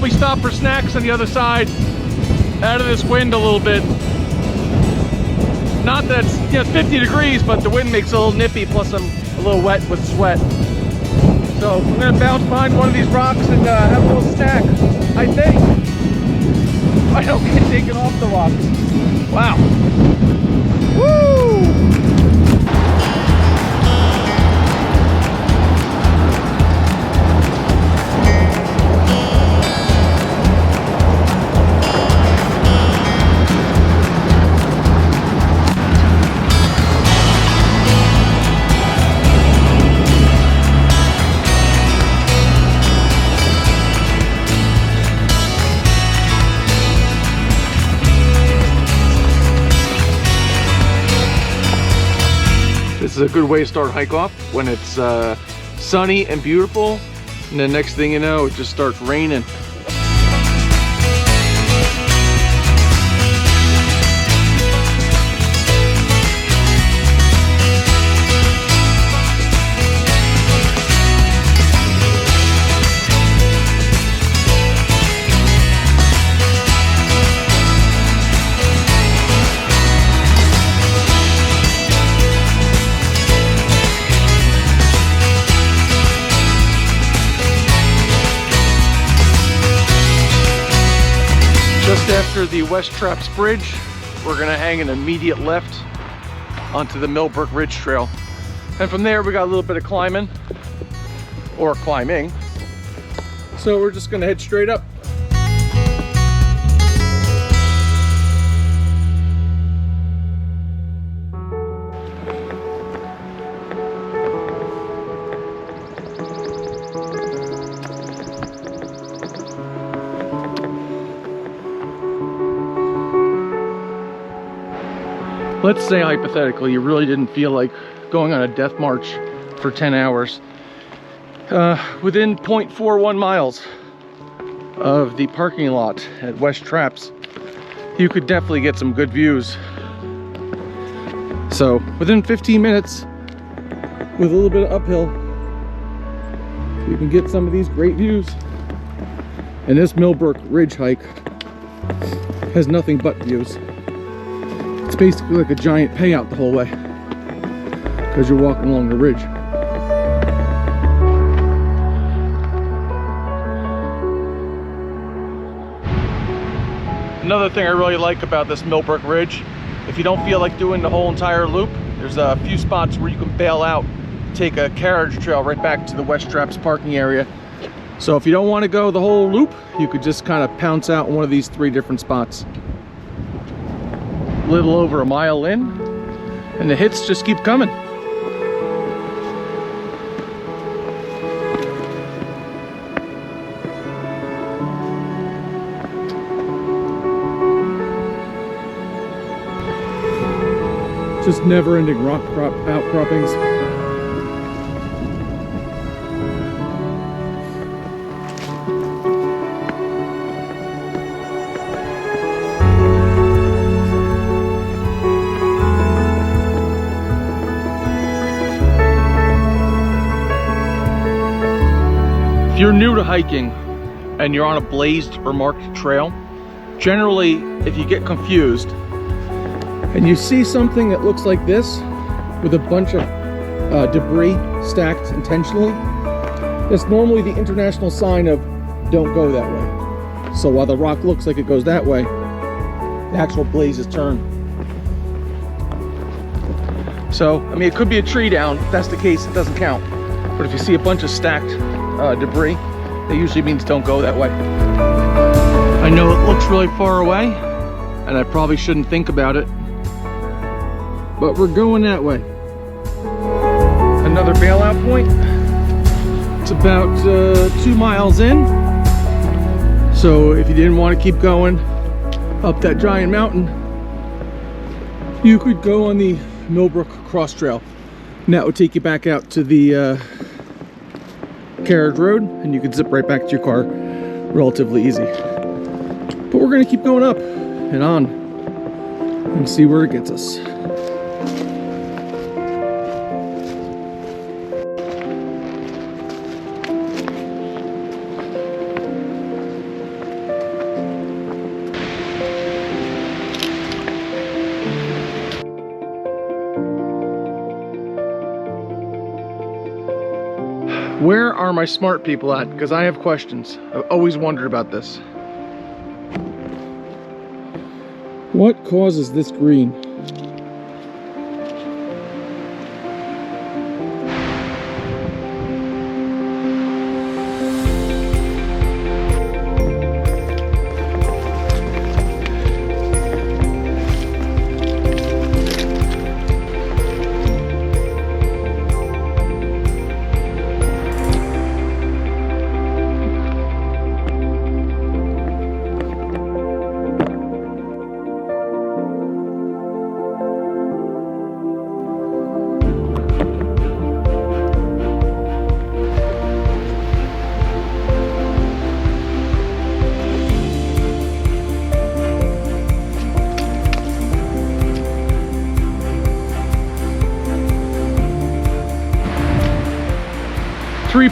probably stop for snacks on the other side, out of this wind a little bit. Not that it's, you know, 50 degrees, but the wind makes it a little nippy, plus I'm a little wet with sweat. So I'm gonna bounce behind one of these rocks and have a little snack, I think. I don't get taken off the rock. Wow. Woo! This is a good way to start a hike off when it's sunny and beautiful, and then next thing you know, it just starts raining. Just after the West Traps Bridge, we're gonna hang an immediate left onto the Millbrook Ridge trail. And from there, we got a little bit of climbing, or climbing. So we're just gonna head straight up. Let's say hypothetically you really didn't feel like going on a death march for 10 hours. Within 0.41 miles of the parking lot at West Traps, you could definitely get some good views. So within 15 minutes, with a little bit of uphill, you can get some of these great views. And this Millbrook Ridge hike has nothing but views. It's basically like a giant payout the whole way because you're walking along the ridge. Another thing I really like about this Millbrook Ridge, if you don't feel like doing the whole entire loop, there's a few spots where you can bail out, take a carriage trail right back to the West Traps parking area. So if you don't want to go the whole loop, you could just kind of pounce out in one of these 3 different spots. A little over a mile in, and the hits just keep coming. Just never-ending rock outcroppings. If you're new to hiking and you're on a blazed or marked trail, generally if you get confused and you see something that looks like this with a bunch of debris stacked intentionally, that's normally the international sign of don't go that way. So while the rock looks like it goes that way, the actual blaze is turned. So, I mean, it could be a tree down. If that's the case, it doesn't count. But if you see a bunch of stacked debris, that usually means don't go that way. I know it looks really far away, and I probably shouldn't think about it, but we're going that way. Another bailout point. It's about 2 miles in. So if you didn't want to keep going up that giant mountain, you could go on the Millbrook Cross Trail. And that would take you back out to the carriage road, and you could zip right back to your car relatively easy. But we're going to keep going up and on and see where it gets us. are my smart people at? Because I have questions. I've always wondered about this. What causes this green?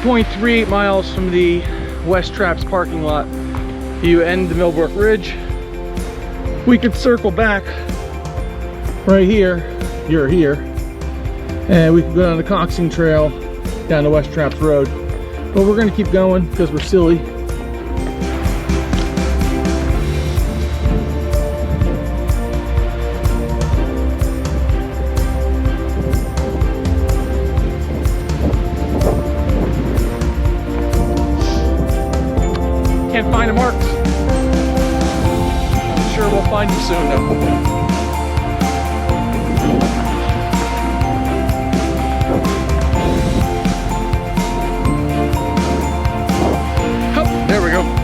.38 miles from the West Traps parking lot. You end the Millbrook Ridge. We could circle back right here. You're here. And we could go down the Coxing Trail down the West Traps Road. But we're gonna keep going because we're silly. Can't find the marks. I'm sure we'll find them soon though. Oh, there we go.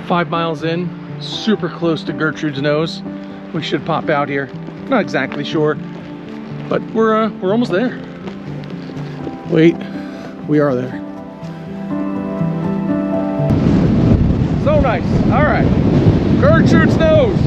Five miles in, super close to Gertrudes Nose. We should pop out here. Not exactly sure, but we're almost there. Wait, we are there. So nice. All right, Gertrudes Nose.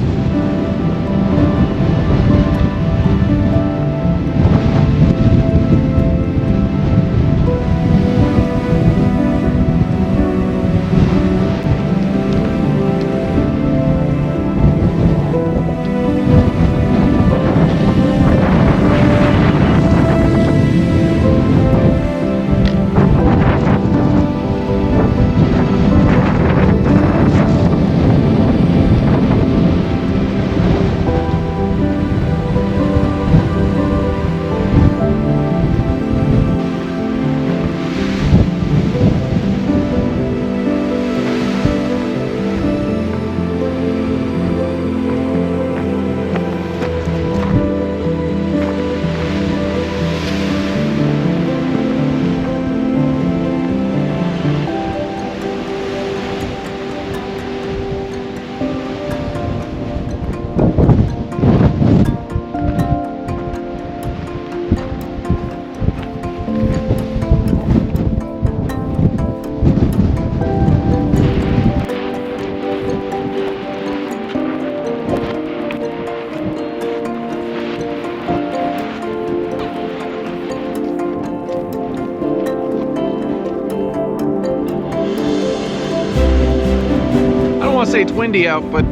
Say it's windy out, but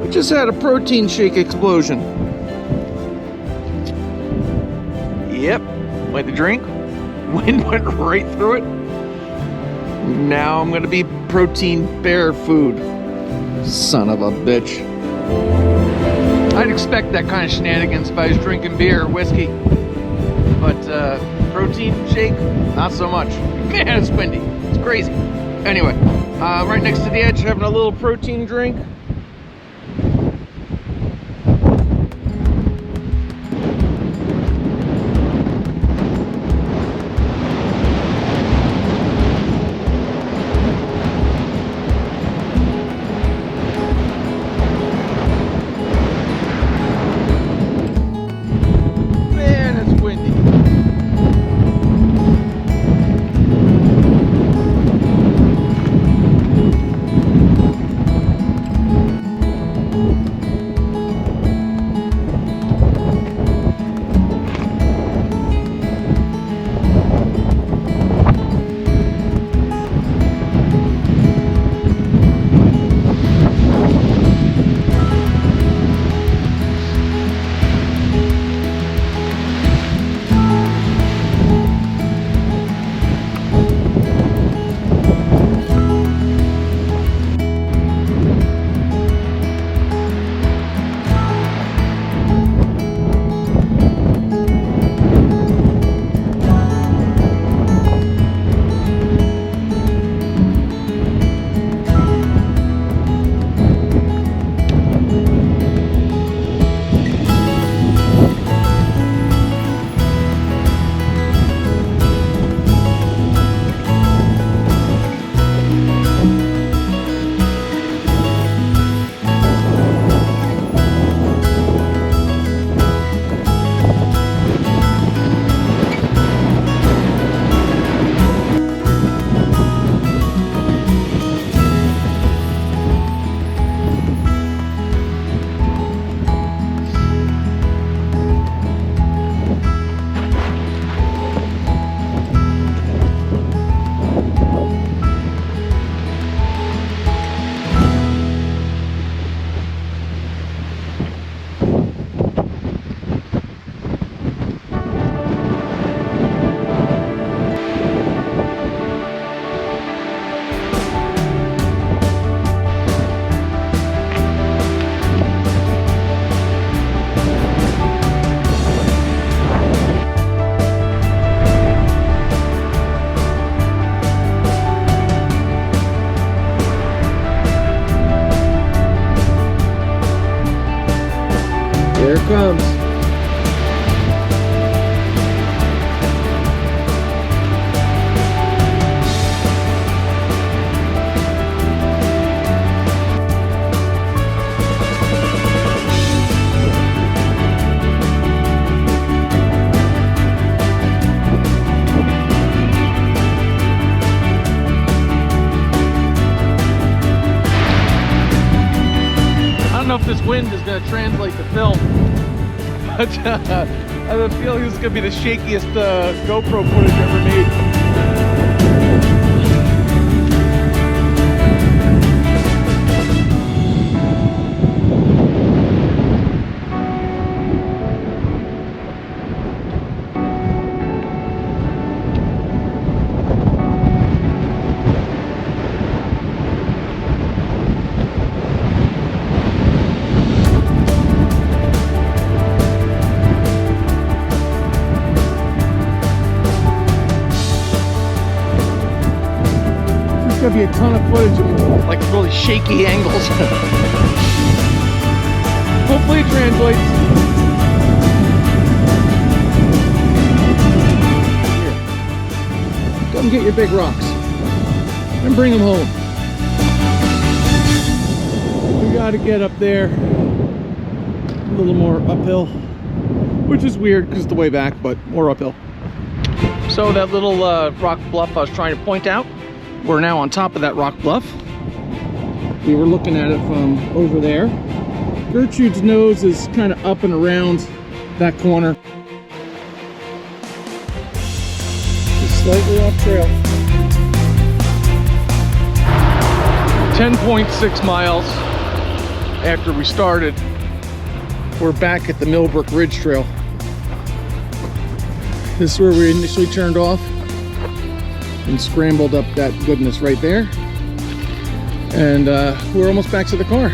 we just had a protein shake explosion. Yep, went to drink, wind went right through it. Now I'm gonna be protein bear food. Son of a bitch. I'd expect that kind of shenanigans if I was drinking beer or whiskey, but protein shake, not so much. Man, it's windy, it's crazy. Anyway, right next to the edge, having a little protein drink. it comes. I don't know if this wind is going to translate to film, but I have a feeling this is going to be the shakiest GoPro footage ever made. There's gonna be a ton of footage of like really shaky angles. Hopefully it translates. Here. Come get your big rocks and bring them home. We gotta get up there a little more uphill, which is weird because it's the way back, but more uphill. So that little rock bluff I was trying to point out, we're now on top of that rock bluff. We were looking at it from over there. Gertrudes Nose is kind of up and around that corner. Just slightly off trail. 10.6 miles after we started, we're back at the Millbrook Ridge Trail. This is where we initially turned off and scrambled up that goodness right there. And we're almost back to the car.